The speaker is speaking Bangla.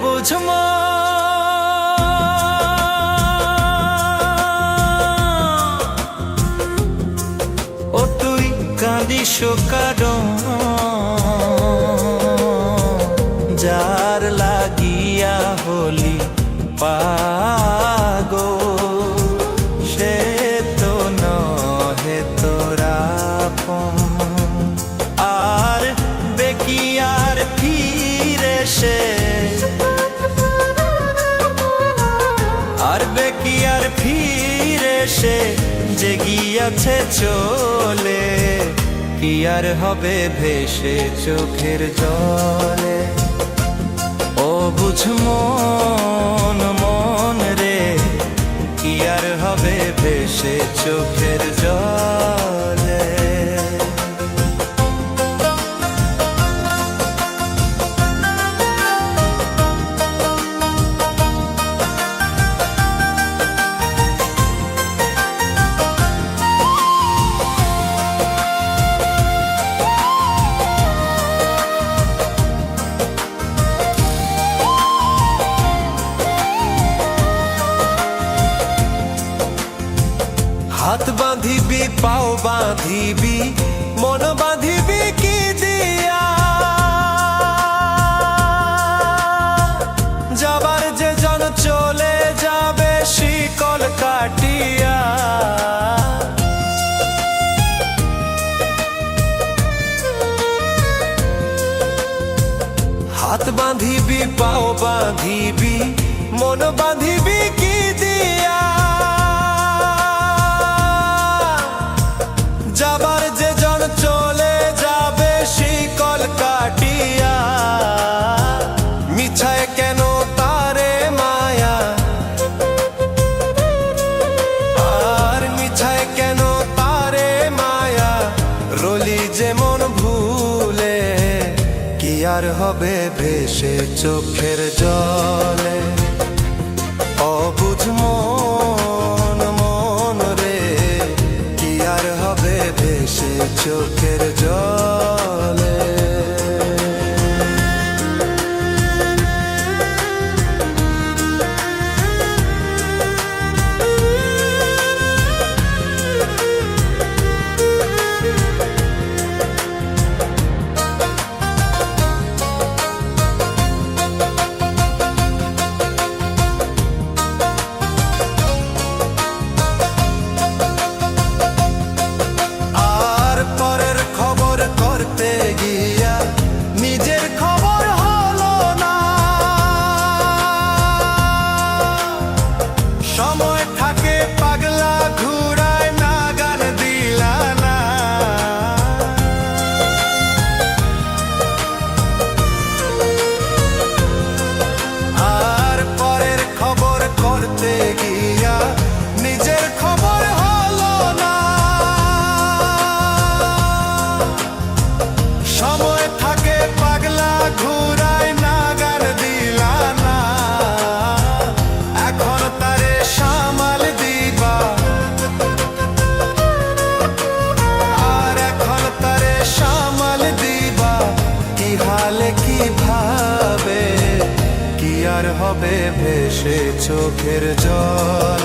বুঝমা ও তুই কাঁদিস কারণ যার লাগিয়া হলি পাগল সে তো নহে তোরা আর বেকিয়ার ফিরে সে আর বেকিয়ার ফিরে সে যে গিয়াছে চলে কি আর হবে ভেসে চোখের জলে ও বুঝ মন মন রে কি আর হবে ভেসে চোখের জলে হাত বাঁধিবি পাও বাঁধিবি মন বাঁধিবি কি দিয়া যাবার যে জন চলে যাবে শিকল কাটিয়া হাত বাঁধিবি পাও বাঁধিবি মন বাঁধিবি কি দিয়া যাবার যে জন চলে যাবে শিকল কাটিয়া মিছায় কেন তারে মায়া আর মিছায় কেন তারে মায়া রলি যেমন ভুলে কি আর হবে ভেসে চোখের জলে অবুঝ মন মন রে কি আর হবে ভেসে চোখের জলে করতে গিয়া নিজের খবর হলো না সময় থাকে পাগলা ঘুরায় না গান দিলা না আর পরের খবর করতে গিয়া নিজের খবর হলো না সময় থাকে পাগলা ঘুরায় না গান দিলা না এখন তারে সামাল দিবা আর এখন তারে সামাল দিবা কি হালে কি ভাবে কি আর হবে ভেসে চোখের জল